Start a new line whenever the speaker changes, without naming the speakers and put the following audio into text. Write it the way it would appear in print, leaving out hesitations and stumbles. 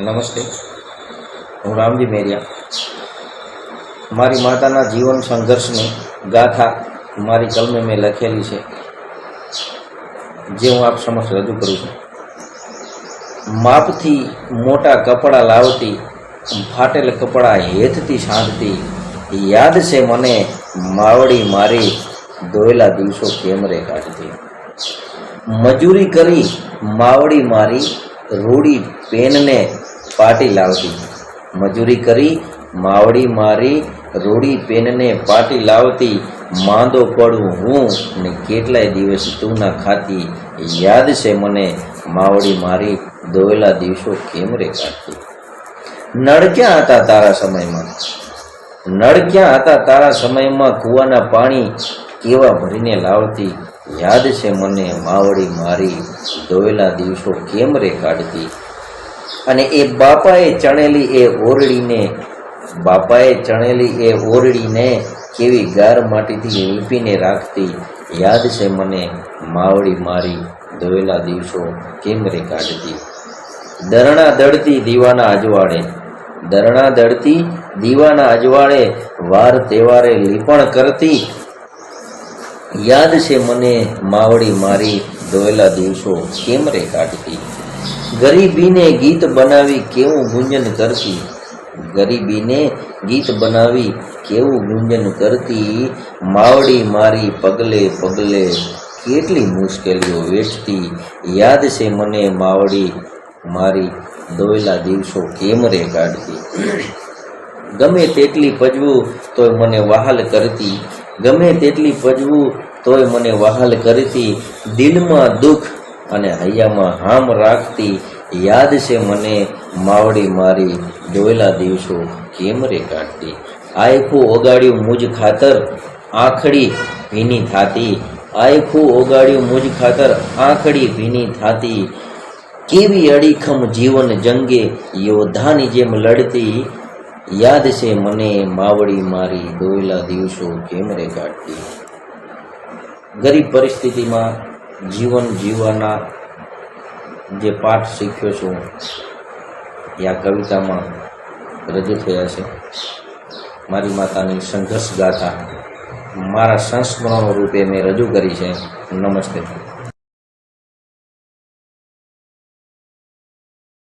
નમસ્તે, હું રામજી મેરિયા. મારી માતાના જીવન સંઘર્ષની ગાથા મારી કલમે મેં લખેલી છે, જે હું આપ સમક્ષ રજૂ કરું છું. માપથી મોટા કપડાં લાવતી, ફાટેલ કપડાં હેતથી સાંધતી, યાદ છે મને માવડી મારી ધોયેલા દિવસો કેમ રે કાઢતી. મજૂરી કરી માવડી મારી રૂડી પેનને પાટી લાવતી. મજૂરી કરી માવડી મારી રૂડી પેનને પાટી લાવતી. માંદો પડું હું ને કેટલાય દિવસ તું ના ખાતી. યાદ છે મને માવડી મારી ધોયેલા દિવસો કેમ રે કાઢતી. નળ ક્યાં હતા તારા સમયમાં? નળ ક્યાં હતા તારા સમયમાં? કૂવાના પાણી કેવા ભરીને લાવતી. યાદ છે મને માવડી મારી ધોયેલા દિવસો કેમ રે કાઢતી. અને એ બાપાએ ચણેલી એ ઓરડીને કેવી ગાર માટીથી લીપીને રાખતી. યાદ છે મને માવડી મારી ધોયેલા દિવસો કેમ રે કાઢતી. દરણા દળતી દીવાના અજવાળે વાર તહેવારે લીપણ કરતી. યાદ છે મને માવડી મારી ધોયેલા દિવસો કેમ રે કાઢતી. ગરીબીને ગીત બનાવી કેવું ગુંજન કરતી. માવડી મારી પગલે પગલે કેટલી મુશ્કેલીઓ વેઠતી. યાદ છે મને માવડી મારી ધોયેલા દિવસો કેમ રે કાઢતી. ગમે તેટલી પજવું તોય મને વહાલ કરતી. દિલમાં દુઃખ અને હૈયામાં હામ રાખતી. યાદ છે મને માવડી મારી ધોયેલા દિવસો કેમ રે કાઢતી. આયખું ઓગાડ્યું મુજ ખાતર આંખડી ભીની થાતી. કેવી અડીખમ જીવન જંગે યોદ્ધાની જેમ લડતી. યાદ છે મને માવડી મારી ધોયેલા દિવસો કેમ રે કાઢતી. ગરીબ પરિસ્થિતિમાં જીવન જીવવાના જે પાઠ શીખ્યો છું એ આ કવિતામાં રજૂ થયા છે. મારી માતાની સંઘર્ષ ગાથા મારા સંસ્મરણો રૂપે મેં રજૂ કરી છે. નમસ્તે.